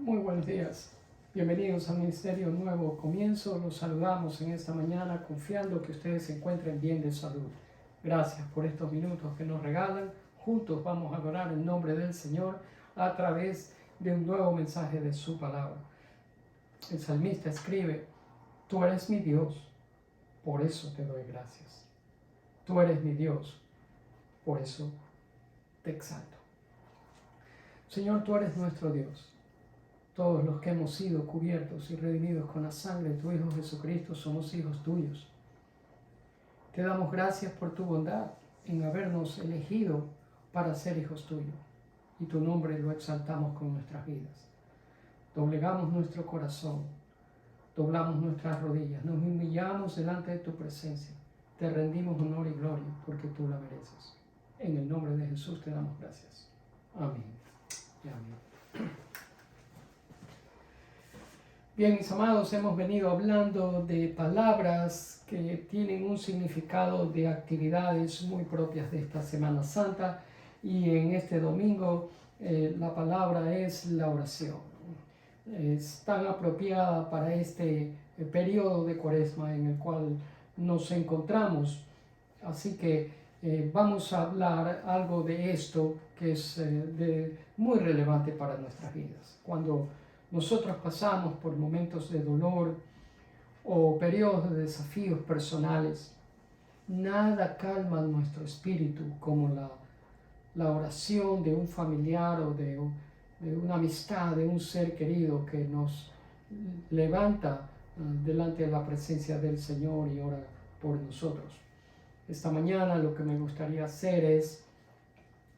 Muy buenos días. Bienvenidos al Ministerio Nuevo Comienzo. Los saludamos en esta mañana confiando que ustedes se encuentren bien de salud. Gracias por estos minutos que nos regalan. Juntos vamos a adorar el nombre del Señor a través de un nuevo mensaje de su palabra. El salmista escribe: Tú eres mi Dios, por eso te doy gracias. Tú eres mi Dios, por eso te exalto. Señor, tú eres nuestro Dios. Todos los que hemos sido cubiertos y redimidos con la sangre de tu Hijo Jesucristo somos hijos tuyos. Te damos gracias por tu bondad en habernos elegido para ser hijos tuyos, y tu nombre lo exaltamos con nuestras vidas. Doblegamos nuestro corazón, doblamos nuestras rodillas, nos humillamos delante de tu presencia, te rendimos honor y gloria porque tú la mereces. En el nombre de Jesús te damos gracias. Amén y amén. Bien, mis amados, hemos venido hablando de palabras que tienen un significado de actividades muy propias de esta Semana Santa, y en este domingo la palabra es la oración. Es tan apropiada para este periodo de Cuaresma en el cual nos encontramos. Así que vamos a hablar algo de esto que es muy relevante para nuestras vidas. Cuando nosotros pasamos por momentos de dolor o periodos de desafíos personales, nada calma nuestro espíritu como la oración de un familiar o de una amistad, de un ser querido que nos levanta delante de la presencia del Señor y ora por nosotros. Esta mañana lo que me gustaría hacer es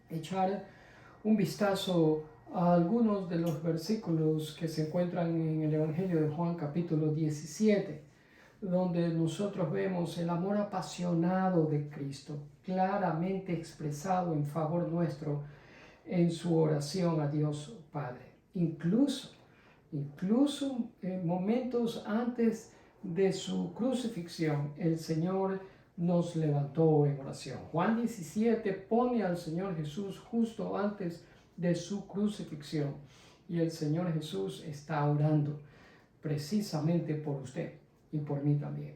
echar un vistazo a algunos de los versículos que se encuentran en el Evangelio de Juan capítulo 17, donde nosotros vemos el amor apasionado de Cristo, claramente expresado en favor nuestro en su oración a Dios Padre. Incluso en momentos antes de su crucifixión, el Señor nos levantó en oración. Juan 17 pone al Señor Jesús justo antes de su crucifixión, y el Señor Jesús está orando precisamente por usted y por mí también.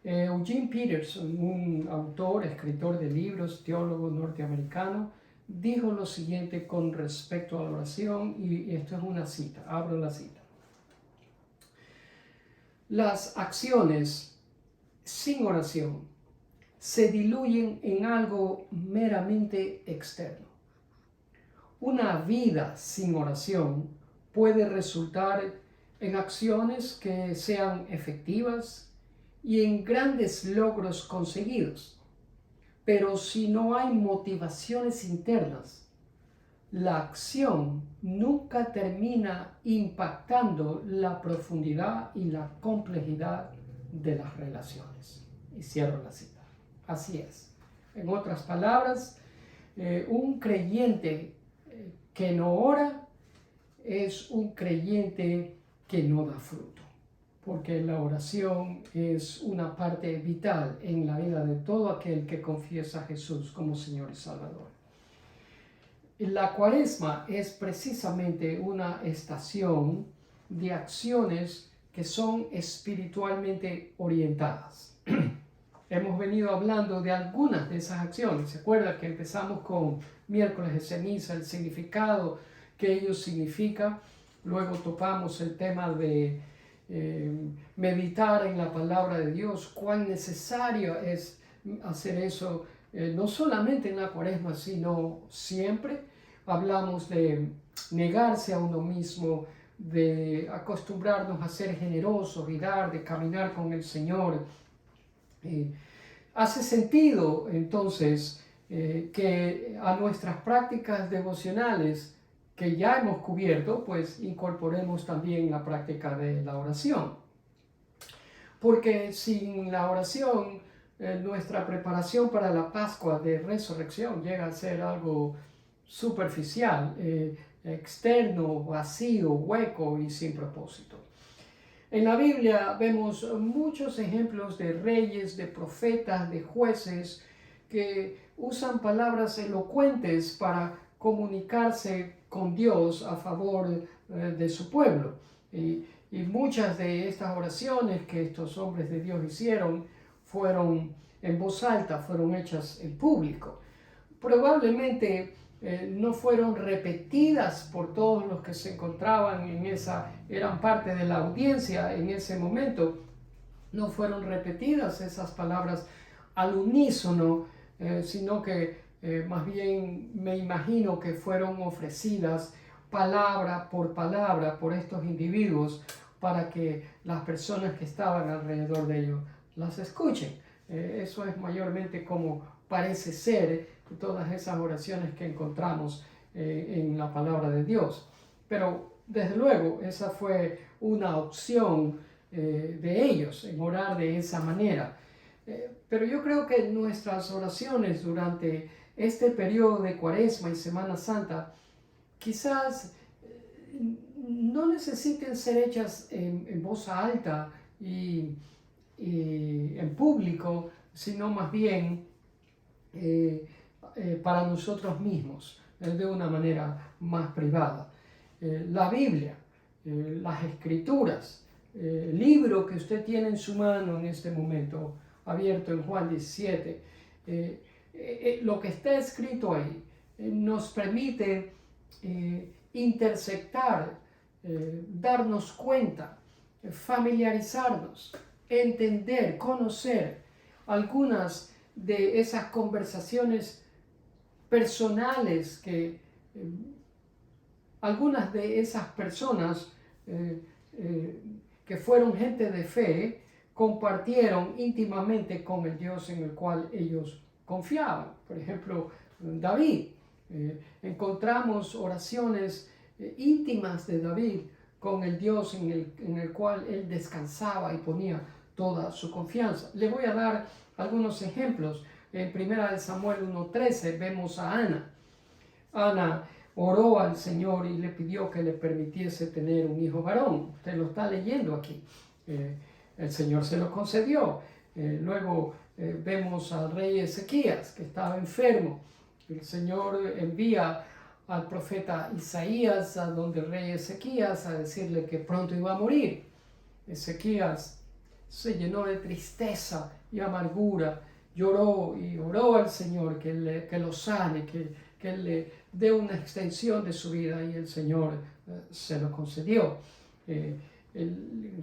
Eugene Peterson, un autor, escritor de libros, teólogo norteamericano, dijo lo siguiente con respecto a la oración, y esto es una cita, abro la cita: las acciones sin oración se diluyen en algo meramente externo. Una vida sin oración puede resultar en acciones que sean efectivas y en grandes logros conseguidos. Pero si no hay motivaciones internas, la acción nunca termina impactando la profundidad y la complejidad de las relaciones. Y cierro la cita. Así es. En otras palabras, un creyente que no ora es un creyente que no da fruto, porque la oración es una parte vital en la vida de todo aquel que confiesa a Jesús como Señor y Salvador. La Cuaresma es precisamente una estación de acciones que son espiritualmente orientadas. Hemos venido hablando de algunas de esas acciones. ¿Se acuerda que empezamos con miércoles de ceniza, el significado que ello significa? Luego topamos el tema de meditar en la palabra de Dios, cuán necesario es hacer eso, no solamente en la Cuaresma, sino siempre. Hablamos de negarse a uno mismo, de acostumbrarnos a ser generosos y dar, de caminar con el Señor. Hace sentido entonces que a nuestras prácticas devocionales que ya hemos cubierto, pues incorporemos también la práctica de la oración. Porque sin la oración, nuestra preparación para la Pascua de Resurrección llega a ser algo superficial, externo, vacío, hueco y sin propósito. En la Biblia vemos muchos ejemplos de reyes, de profetas, de jueces que usan palabras elocuentes para comunicarse con Dios a favor de su pueblo. Y muchas de estas oraciones que estos hombres de Dios hicieron fueron en voz alta, fueron hechas en público. Probablemente no fueron repetidas por todos los que se encontraban eran parte de la audiencia en ese momento. No fueron repetidas esas palabras al unísono, sino que más bien me imagino que fueron ofrecidas palabra por estos individuos para que las personas que estaban alrededor de ellos las escuchen. Eso es mayormente como parece ser todas esas oraciones que encontramos en la palabra de Dios. Pero desde luego esa fue una opción de ellos en orar de esa manera. Pero yo creo que nuestras oraciones durante este periodo de Cuaresma y Semana Santa quizás no necesiten ser hechas en voz alta y en público, sino más bien para nosotros mismos, de una manera más privada. La Biblia, las Escrituras, el libro que usted tiene en su mano en este momento, abierto en Juan 17, lo que está escrito ahí nos permite interceptar, darnos cuenta, familiarizarnos, entender, conocer algunas de esas conversaciones personales que algunas de esas personas que fueron gente de fe compartieron íntimamente con el Dios en el cual ellos confiaban. Por ejemplo, David. Encontramos oraciones íntimas de David con el Dios en el cual él descansaba y ponía toda su confianza. Le voy a dar algunos ejemplos. En 1 Samuel 1:13 vemos a Ana. Ana oró al Señor y le pidió que le permitiese tener un hijo varón. Usted lo está leyendo aquí. El Señor se lo concedió. Luego vemos al rey Ezequías, que estaba enfermo. El Señor envía al profeta Isaías a donde el rey Ezequías a decirle que pronto iba a morir. Ezequías se llenó de tristeza y amargura, lloró y oró al Señor que lo sane, que le dé una extensión de su vida, y el Señor se lo concedió.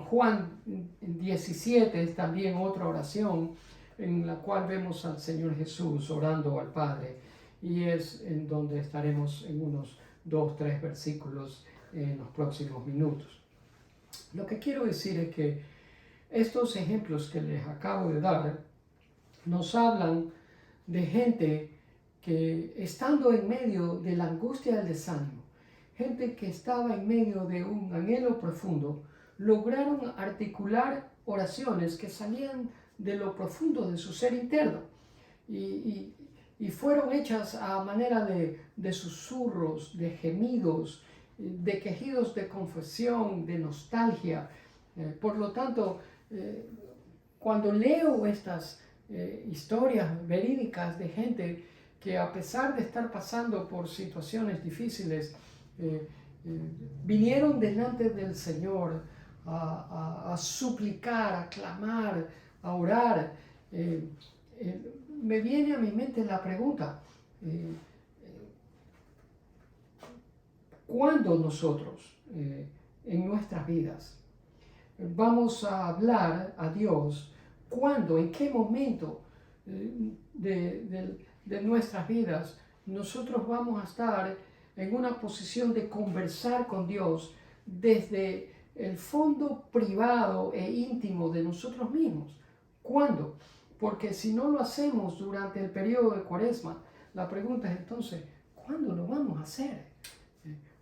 Juan 17 es también otra oración en la cual vemos al Señor Jesús orando al Padre, y es en donde estaremos en unos 2-3 versículos en los próximos minutos. Lo que quiero decir es que estos ejemplos que les acabo de dar nos hablan de gente que, estando en medio de la angustia y el desánimo, gente que estaba en medio de un anhelo profundo, lograron articular oraciones que salían de lo profundo de su ser interno y fueron hechas a manera de susurros, de gemidos, de quejidos de confesión, de nostalgia. Por lo tanto, cuando leo estas historias verídicas de gente que, a pesar de estar pasando por situaciones difíciles, vinieron delante del Señor a suplicar, a clamar, a orar, me viene a mi mente la pregunta: ¿cuándo nosotros en nuestras vidas vamos a hablar a Dios? ¿Cuándo, en qué momento de nuestras vidas nosotros vamos a estar en una posición de conversar con Dios desde el fondo privado e íntimo de nosotros mismos? ¿Cuándo? Porque si no lo hacemos durante el periodo de Cuaresma, la pregunta es entonces, ¿cuándo lo vamos a hacer?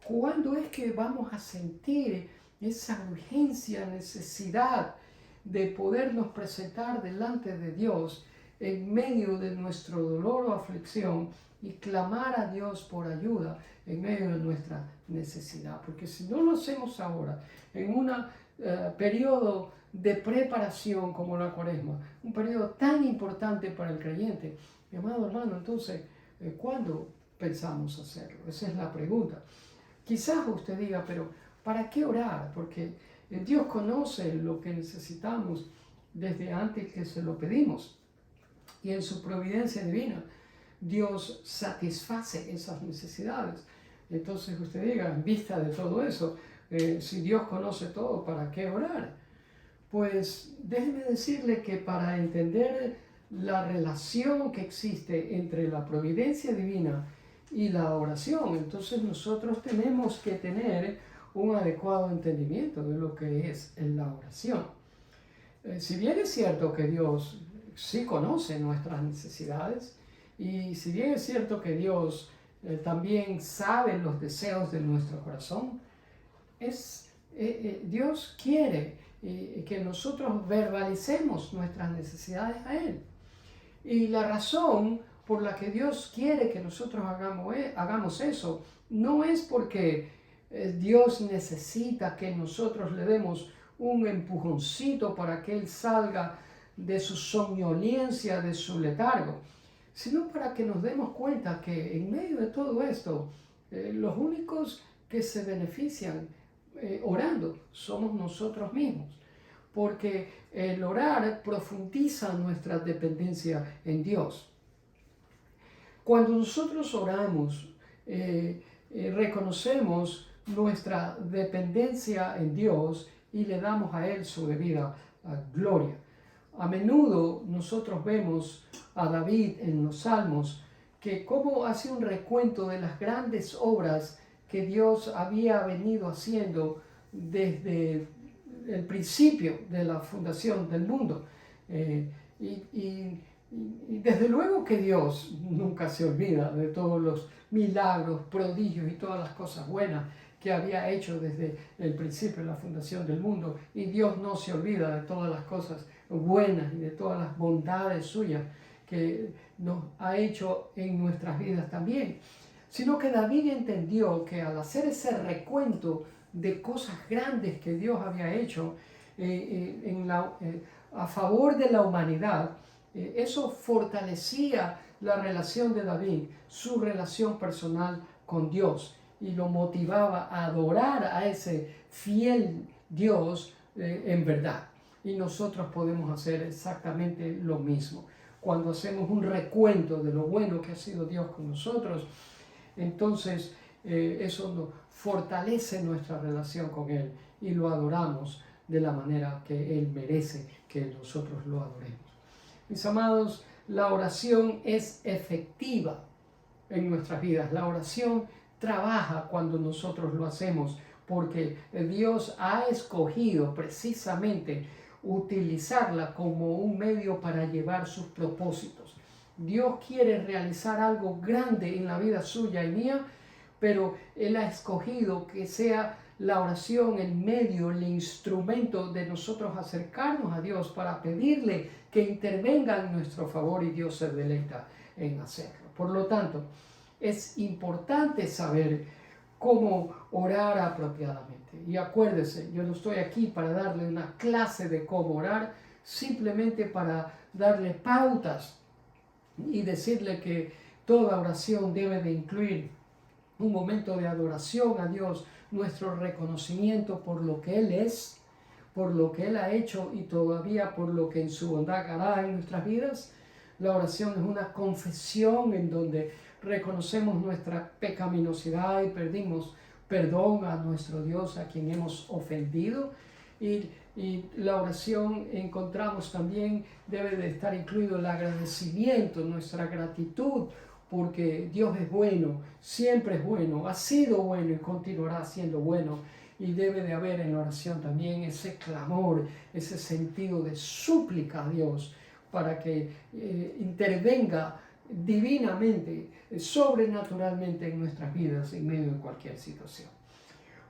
¿Cuándo es que vamos a sentir esa urgencia, necesidad de podernos presentar delante de Dios en medio de nuestro dolor o aflicción y clamar a Dios por ayuda en medio de nuestra necesidad? Porque si no lo hacemos ahora, en un periodo de preparación como la Cuaresma, un periodo tan importante para el creyente, mi amado hermano, entonces, ¿cuándo pensamos hacerlo? Esa es la pregunta. Quizás usted diga, pero ¿para qué orar? Porque Dios conoce lo que necesitamos desde antes que se lo pedimos. Y en su providencia divina, Dios satisface esas necesidades. Entonces usted diga, en vista de todo eso, si Dios conoce todo, ¿para qué orar? Pues déjeme decirle que para entender la relación que existe entre la providencia divina y la oración, entonces nosotros tenemos que tener un adecuado entendimiento de lo que es la oración. Si bien es cierto que Dios sí conoce nuestras necesidades, y si bien es cierto que Dios también sabe los deseos de nuestro corazón, Dios quiere que nosotros verbalicemos nuestras necesidades a Él. Y la razón por la que Dios quiere que nosotros hagamos eso no es porque Dios necesita que nosotros le demos un empujoncito para que Él salga de su somnolencia, de su letargo, sino para que nos demos cuenta que en medio de todo esto, los únicos que se benefician orando somos nosotros mismos, porque el orar profundiza nuestra dependencia en Dios. Cuando nosotros oramos, reconocemos nuestra dependencia en Dios y le damos a Él su debida gloria. A menudo nosotros vemos a David en los Salmos que como hace un recuento de las grandes obras que Dios había venido haciendo desde el principio de la fundación del mundo. Y desde luego que Dios nunca se olvida de todos los milagros, prodigios y todas las cosas buenas que había hecho desde el principio de la fundación del mundo. Y Dios no se olvida de todas las cosas buenas y de todas las bondades suyas que nos ha hecho en nuestras vidas también. Sino que David entendió que al hacer ese recuento de cosas grandes que Dios había hecho a favor de la humanidad, eso fortalecía la relación de David, su relación personal con Dios, y lo motivaba a adorar a ese fiel Dios en verdad. Y nosotros podemos hacer exactamente lo mismo. Cuando hacemos un recuento de lo bueno que ha sido Dios con nosotros, entonces eso nos fortalece nuestra relación con Él y lo adoramos de la manera que Él merece que nosotros lo adoremos. Mis amados, la oración es efectiva en nuestras vidas. La oración trabaja cuando nosotros lo hacemos, porque Dios ha escogido precisamente utilizarla como un medio para llevar sus propósitos. Dios quiere realizar algo grande en la vida suya y mía, pero Él ha escogido que sea la oración el medio, el instrumento de nosotros acercarnos a Dios para pedirle que intervenga en nuestro favor, y Dios se deleita en hacerlo. Por lo tanto, es importante saber cómo orar apropiadamente. Y acuérdese, yo no estoy aquí para darle una clase de cómo orar, simplemente para darle pautas y decirle que toda oración debe de incluir un momento de adoración a Dios, nuestro reconocimiento por lo que Él es, por lo que Él ha hecho y todavía por lo que en su bondad hará en nuestras vidas. La oración es una confesión en donde reconocemos nuestra pecaminosidad y pedimos perdón a nuestro Dios a quien hemos ofendido. Y la oración, encontramos también, debe de estar incluido el agradecimiento, nuestra gratitud, porque Dios es bueno, siempre es bueno, ha sido bueno y continuará siendo bueno. Y debe de haber en la oración también ese clamor, ese sentido de súplica a Dios para que intervenga divinamente, sobrenaturalmente en nuestras vidas en medio de cualquier situación.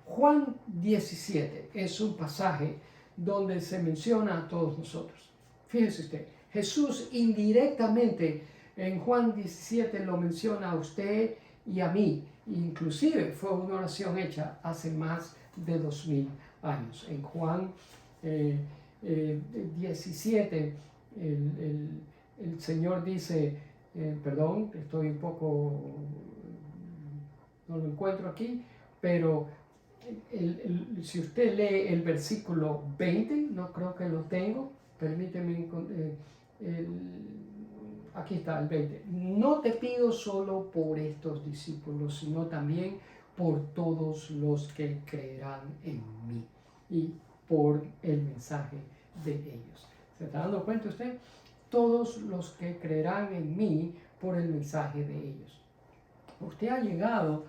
Juan 17 es un pasaje donde se menciona a todos nosotros. Fíjese usted, Jesús indirectamente en Juan 17 lo menciona a usted y a mí. Inclusive fue una oración hecha hace más de 2000 años. En Juan 17 el Señor dice, perdón, estoy un poco, no lo encuentro aquí, pero si usted lee el versículo 20, no creo que lo tengo, permíteme, aquí está el 20. No te pido solo por estos discípulos, sino también por todos los que creerán en mí y por el mensaje de ellos. ¿Se está dando cuenta usted? Todos los que creerán en mí por el mensaje de ellos. Usted ha llegado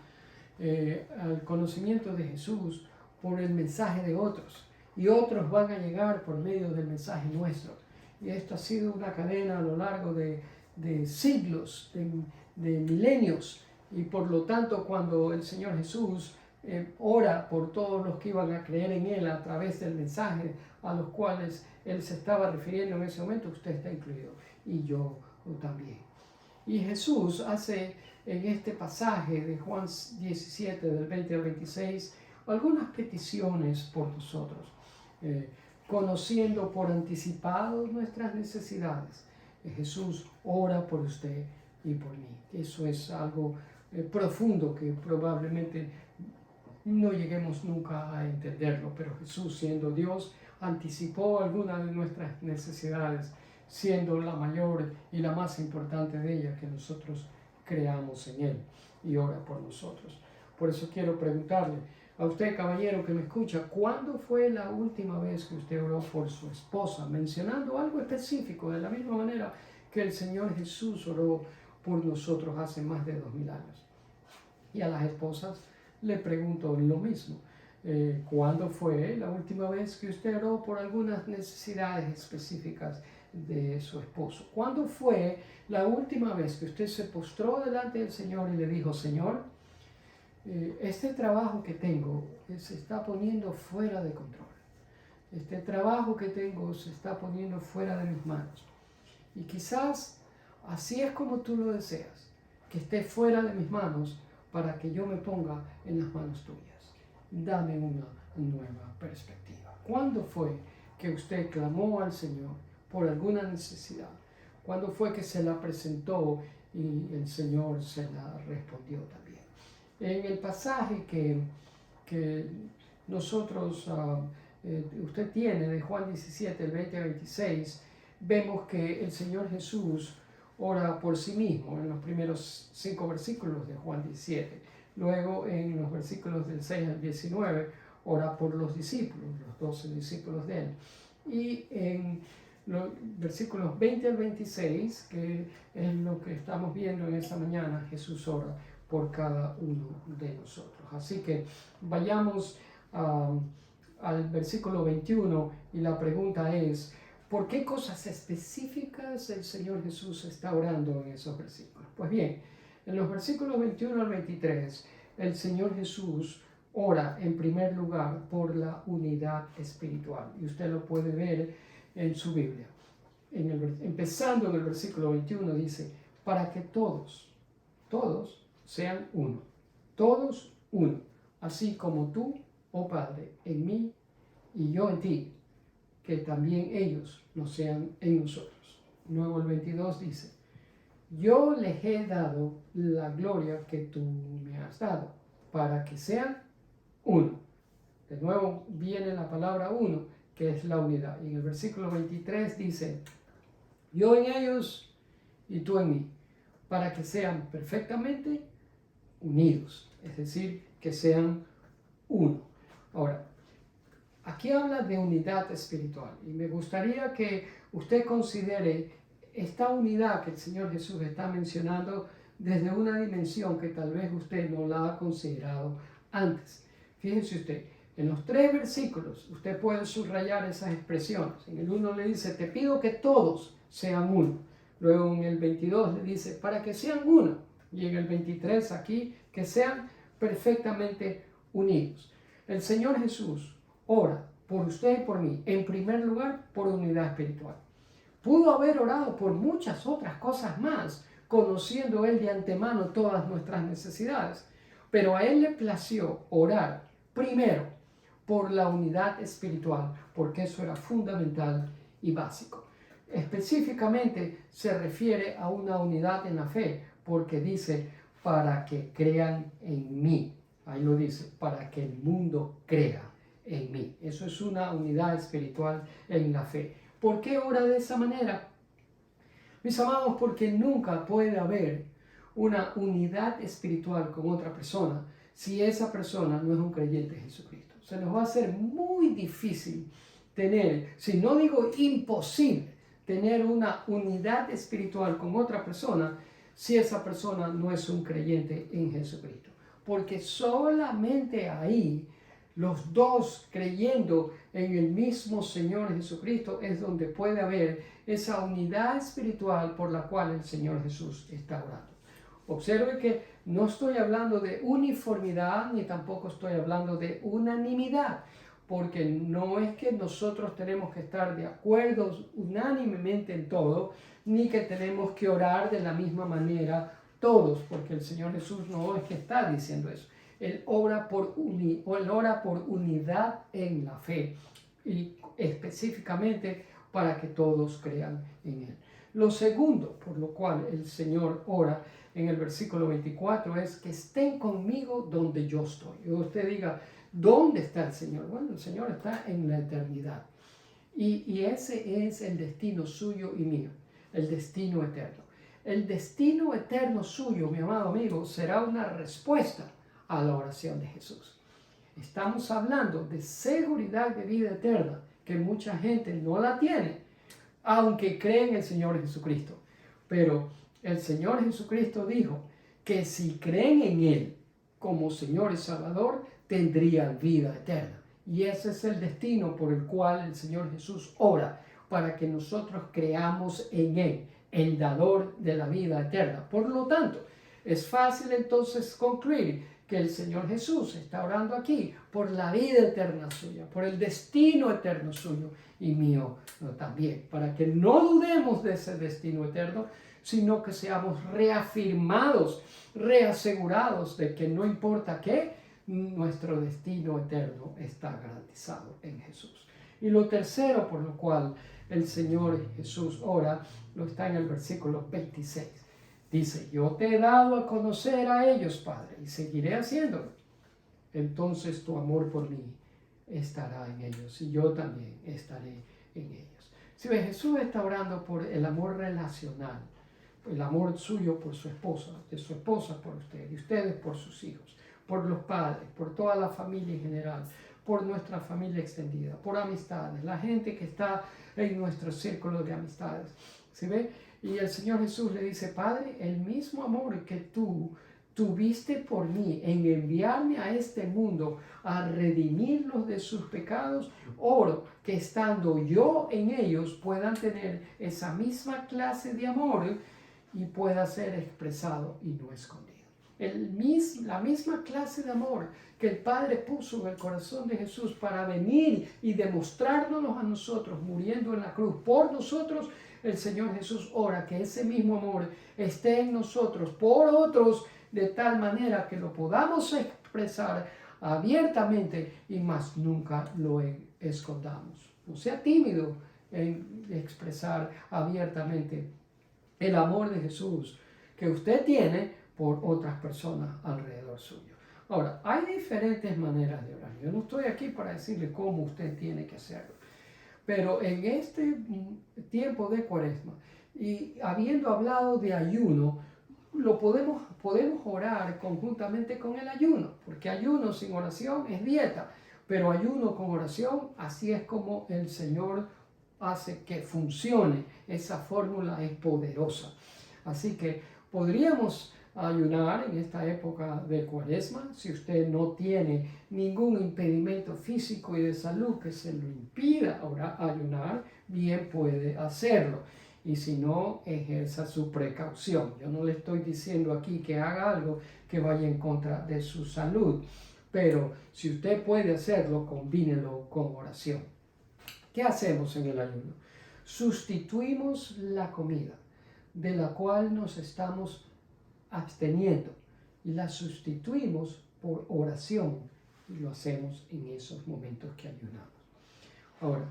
al conocimiento de Jesús por el mensaje de otros, y otros van a llegar por medio del mensaje nuestro. Y esto ha sido una cadena a lo largo de siglos, de milenios, y por lo tanto cuando el Señor Jesús ora por todos los que iban a creer en Él a través del mensaje a los cuales Él se estaba refiriendo en ese momento, usted está incluido, y yo también. Y Jesús hace en este pasaje de Juan 17, del 20 al 26, algunas peticiones por nosotros, conociendo por anticipado nuestras necesidades. Jesús ora por usted y por mí. Eso es algo profundo que probablemente no lleguemos nunca a entenderlo, pero Jesús, siendo Dios, anticipó algunas de nuestras necesidades, siendo la mayor y la más importante de ellas que nosotros creamos en Él, y ora por nosotros. Por eso quiero preguntarle a usted, caballero que me escucha, ¿cuándo fue la última vez que usted oró por su esposa? Mencionando algo específico, de la misma manera que el Señor Jesús oró por nosotros hace más de 2000 años. Y a las esposas le pregunto lo mismo. ¿Cuándo fue la última vez que usted oró por algunas necesidades específicas de su esposo? ¿Cuándo fue la última vez que usted se postró delante del Señor y le dijo: Señor, este trabajo que tengo se está poniendo fuera de control? Este trabajo que tengo se está poniendo fuera de mis manos. Y quizás así es como tú lo deseas, que esté fuera de mis manos para que yo me ponga en las manos tuyas. Dame una nueva perspectiva. ¿Cuándo fue que usted clamó al Señor por alguna necesidad? ¿Cuándo fue que se la presentó y el Señor se la respondió también? En el pasaje que nosotros, usted tiene de Juan 17, el 20 a 26, vemos que el Señor Jesús ora por sí mismo en los primeros 5 versículos de Juan 17. Luego en los versículos del 6 al 19 ora por los discípulos, los 12 discípulos de Él. Y en los versículos 20 al 26, que es lo que estamos viendo en esta mañana, Jesús ora por cada uno de nosotros. Así que vayamos al versículo 21 y la pregunta es: ¿por qué cosas específicas el Señor Jesús está orando en esos versículos? Pues bien, en los versículos 21 al 23, el Señor Jesús ora en primer lugar por la unidad espiritual. Y usted lo puede ver en su Biblia. Empezando en el versículo 21 dice: para que todos sean uno. Todos uno. Así como tú, oh Padre, en mí y yo en ti, que también ellos lo sean en nosotros. Luego el 22 dice: yo les he dado la gloria que tú me has dado, para que sean uno. De nuevo viene la palabra uno, que es la unidad. Y en el versículo 23 dice: yo en ellos y tú en mí, para que sean perfectamente unidos, es decir, que sean uno. Ahora, aquí habla de unidad espiritual, y me gustaría que usted considere esta unidad que el Señor Jesús está mencionando desde una dimensión que tal vez usted no la ha considerado antes. Fíjense usted, en los 3 versículos usted puede subrayar esas expresiones. En el 1 le dice: te pido que todos sean uno. Luego en el 22 le dice: para que sean uno. Y en el 23 aquí, que sean perfectamente unidos. El Señor Jesús ora por usted y por mí, en primer lugar, por unidad espiritual. Pudo haber orado por muchas otras cosas más, conociendo Él de antemano todas nuestras necesidades, pero a Él le plació orar primero por la unidad espiritual, porque eso era fundamental y básico. Específicamente se refiere a una unidad en la fe, porque dice: para que crean en mí. ahí lo dice, para que el mundo crea en mí. Eso es una unidad espiritual en la fe. ¿Por qué ora de esa manera? Mis amados, porque nunca puede haber una unidad espiritual con otra persona si esa persona no es un creyente de Jesucristo. Se nos va a hacer muy difícil tener, si no digo imposible, tener una unidad espiritual con otra persona si esa persona no es un creyente en Jesucristo. Porque solamente ahí, los dos creyendo en el mismo Señor Jesucristo, es donde puede haber esa unidad espiritual por la cual el Señor Jesús está orando. Observe que no estoy hablando de uniformidad ni tampoco estoy hablando de unanimidad, porque no es que nosotros tenemos que estar de acuerdo unánimemente en todo, ni que tenemos que orar de la misma manera todos, porque el Señor Jesús no es que está diciendo eso. Él ora por unidad en la fe y específicamente para que todos crean en Él. Lo segundo por lo cual el Señor ora en el versículo 24 es que estén conmigo donde yo estoy. Y usted diga, ¿dónde está el Señor? Bueno, el Señor está en la eternidad. Y ese es el destino suyo y mío, el destino eterno. El destino eterno suyo, mi amado amigo, será una respuesta a la oración de Jesús. Estamos hablando de seguridad de vida eterna, que mucha gente no la tiene, aunque cree en el Señor Jesucristo. Pero el Señor Jesucristo dijo que si creen en Él como Señor y Salvador, tendrían vida eterna. Y ese es el destino por el cual el Señor Jesús ora, para que nosotros creamos en Él, el dador de la vida eterna. Por lo tanto, es fácil entonces concluir que el Señor Jesús está orando aquí por la vida eterna suya, por el destino eterno suyo y mío también, para que no dudemos de ese destino eterno, sino que seamos reafirmados, reasegurados de que no importa qué, nuestro destino eterno está garantizado en Jesús. Y lo tercero por lo cual el Señor Jesús ora, lo está en el versículo 26. Dice, yo te he dado a conocer a ellos, Padre, y seguiré haciéndolo. Entonces tu amor por mí estará en ellos, y yo también estaré en ellos. Si ves, Jesús está orando por el amor relacional, el amor suyo por su esposa, de su esposa por usted, y ustedes por sus hijos, por los padres, por toda la familia en general, por nuestra familia extendida, por amistades, la gente que está en nuestro círculo de amistades. ¿Sí ve? Y el Señor Jesús le dice, Padre, el mismo amor que tú tuviste por mí en enviarme a este mundo a redimirlos de sus pecados, oro que estando yo en ellos puedan tener esa misma clase de amor y pueda ser expresado y no escondido. La misma clase de amor que el Padre puso en el corazón de Jesús para venir y demostrárnoslo a nosotros, muriendo en la cruz por nosotros, el Señor Jesús ora que ese mismo amor esté en nosotros por otros, de tal manera que lo podamos expresar abiertamente y más nunca lo escondamos. No sea tímido en expresar abiertamente el amor de Jesús que usted tiene por otras personas alrededor suyo. Ahora, hay diferentes maneras de orar. Yo no estoy aquí para decirle cómo usted tiene que hacerlo. Pero en este tiempo de Cuaresma, y habiendo hablado de ayuno, podemos orar conjuntamente con el ayuno, porque ayuno sin oración es dieta, pero ayuno con oración, así es como el Señor hace que funcione. Esa fórmula es poderosa. Así que podríamos ayunar en esta época de Cuaresma, si usted no tiene ningún impedimento físico y de salud que se lo impida ayunar, bien puede hacerlo. Y si no, ejerza su precaución. Yo no le estoy diciendo aquí que haga algo que vaya en contra de su salud, pero si usted puede hacerlo, combínelo con oración. ¿Qué hacemos en el ayuno? Sustituimos la comida de la cual nos estamos absteniendo y la sustituimos por oración, y lo hacemos en esos momentos que ayunamos. Ahora,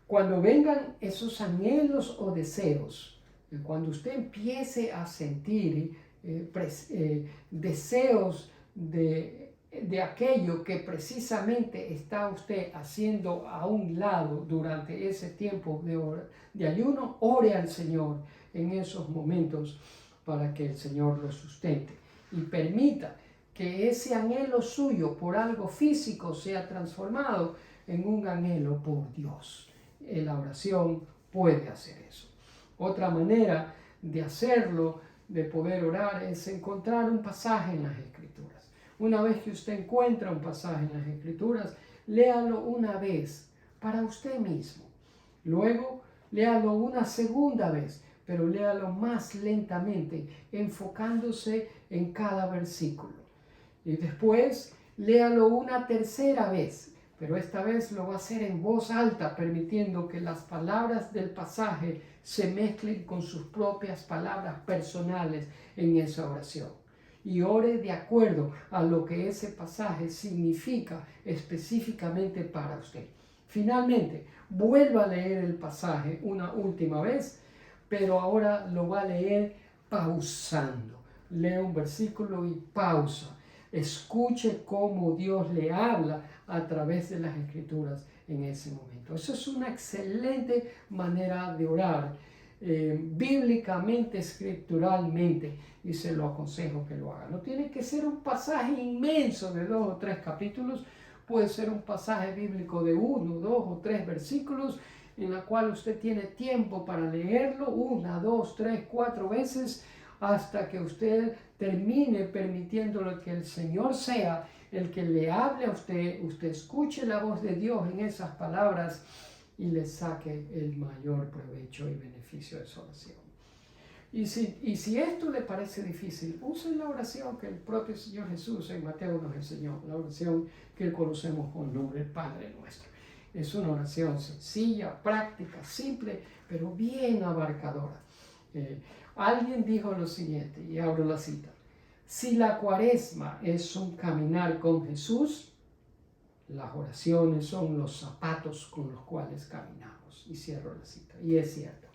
cuando vengan esos anhelos o deseos, cuando usted empiece a sentir deseos de de aquello que precisamente está usted haciendo a un lado durante ese tiempo de ayuno, ore al Señor en esos momentos para que el Señor lo sustente y permita que ese anhelo suyo por algo físico sea transformado en un anhelo por Dios. La oración puede hacer eso. Otra manera de hacerlo, de poder orar, es encontrar un pasaje en las Escrituras. Una vez que usted encuentra un pasaje en las Escrituras, léalo una vez para usted mismo. Luego, léalo una segunda vez, pero léalo más lentamente, enfocándose en cada versículo. Y después, léalo una tercera vez, pero esta vez lo va a hacer en voz alta, permitiendo que las palabras del pasaje se mezclen con sus propias palabras personales en esa oración. Y ore de acuerdo a lo que ese pasaje significa específicamente para usted. Finalmente, vuelva a leer el pasaje una última vez, pero ahora lo va a leer pausando. Lee un versículo y pausa. Escuche cómo Dios le habla a través de las Escrituras en ese momento. Eso es una excelente manera de orar, bíblicamente, escrituralmente, y se lo aconsejo que lo haga. No tiene que ser un pasaje inmenso de 2 o 3 capítulos, puede ser un pasaje bíblico de 1, 2 o 3 versículos, en la cual usted tiene tiempo para leerlo 1, 2, 3, 4 veces, hasta que usted termine permitiéndole que el Señor sea el que le hable a usted, usted escuche la voz de Dios en esas palabras y le saque el mayor provecho y beneficio de su oración. Y si esto le parece difícil, use la oración que el propio Señor Jesús en Mateo nos enseñó, la oración que conocemos con el nombre del Padre Nuestro. Es una oración sencilla, práctica, simple, pero bien abarcadora. Alguien dijo lo siguiente, y abro la cita: si la cuaresma es un caminar con Jesús, las oraciones son los zapatos con los cuales caminamos. Y cierro la cita. Y es cierto.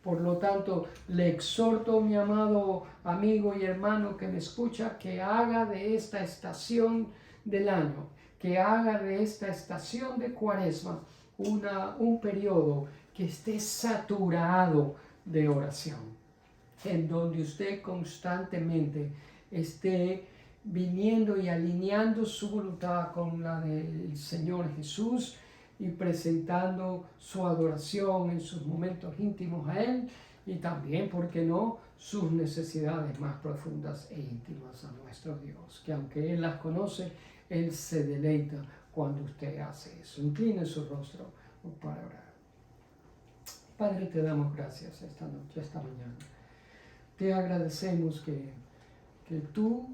Por lo tanto, le exhorto, mi amado amigo y hermano que me escucha, que haga de esta estación del año, que haga de esta estación de cuaresma un periodo que esté saturado de oración, en donde usted constantemente esté viniendo y alineando su voluntad con la del Señor Jesús y presentando su adoración en sus momentos íntimos a Él, y también, ¿por qué no?, sus necesidades más profundas e íntimas a nuestro Dios, que aunque Él las conoce, Él se deleita cuando usted hace eso. Incline su rostro para orar. Padre, te damos gracias esta noche, esta mañana. Te agradecemos que tú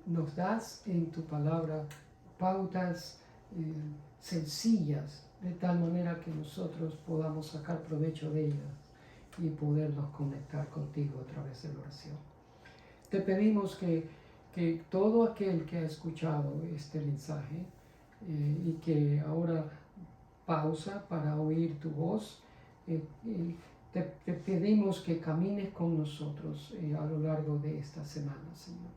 nos das en tu palabra pautas sencillas, de tal manera que nosotros podamos sacar provecho de ellas y podernos conectar contigo a través de la oración. Te pedimos que todo aquel que ha escuchado este mensaje y que ahora pausa para oír tu voz, te pedimos que camines con nosotros a lo largo de esta semana, Señor.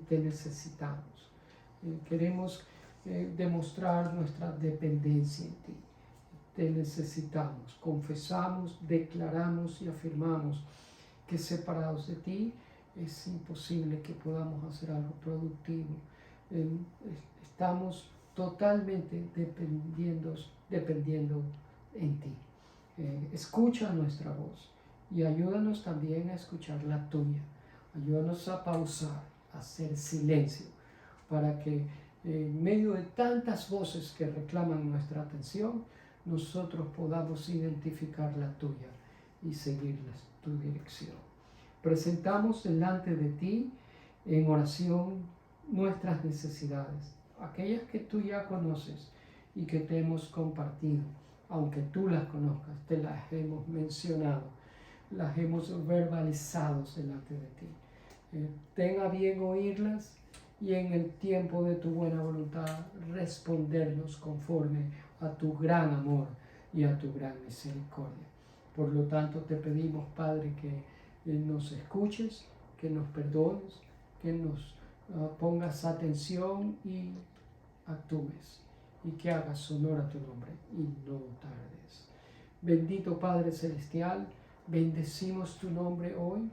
Te necesitamos. Queremos demostrar nuestra dependencia en ti. Te necesitamos. Confesamos, declaramos y afirmamos que separados de ti es imposible que podamos hacer algo productivo. Estamos totalmente dependiendo en ti. Escucha nuestra voz y ayúdanos también a escuchar la tuya. Ayúdanos a pausar, a hacer silencio, para que en medio de tantas voces que reclaman nuestra atención, nosotros podamos identificar la tuya y seguir tu dirección. Presentamos delante de ti en oración nuestras necesidades, aquellas que tú ya conoces y que te hemos compartido. Aunque tú las conozcas, te las hemos mencionado, las hemos verbalizado delante de ti. Tenga bien oírlas y en el tiempo de tu buena voluntad respondernos conforme a tu gran amor y a tu gran misericordia. Por lo tanto, te pedimos, Padre, que nos escuches, que nos perdones, que nos pongas atención y actúes y que hagas honor a tu nombre y no tardes. Bendito Padre Celestial, bendecimos tu nombre hoy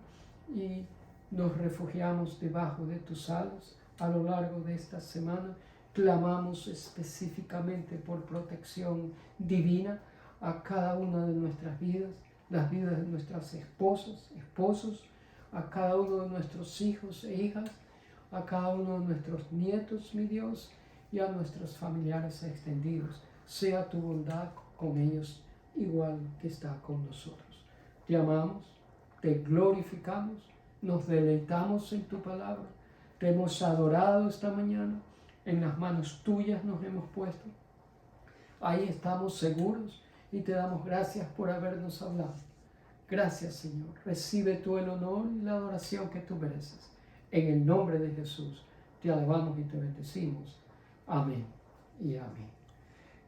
y nos refugiamos debajo de tus alas a lo largo de esta semana. Clamamos específicamente por protección divina a cada una de nuestras vidas, las vidas de nuestras esposas, esposos, a cada uno de nuestros hijos e hijas, a cada uno de nuestros nietos, mi Dios, y a nuestros familiares extendidos. Sea tu bondad con ellos igual que está con nosotros. Te amamos, te glorificamos, nos deleitamos en tu palabra, te hemos adorado esta mañana, en las manos tuyas nos hemos puesto. Ahí estamos seguros y te damos gracias por habernos hablado. Gracias, Señor. Recibe tú el honor y la adoración que tú mereces. En el nombre de Jesús te alabamos y te bendecimos. Amén y amén.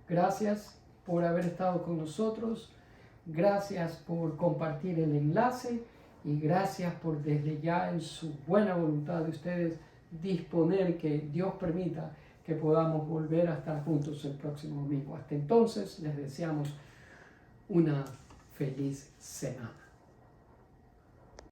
Gracias por haber estado con nosotros. Gracias por compartir el enlace y gracias por desde ya en su buena voluntad de ustedes disponer que Dios permita que podamos volver a estar juntos el próximo domingo. Hasta entonces les deseamos una feliz semana.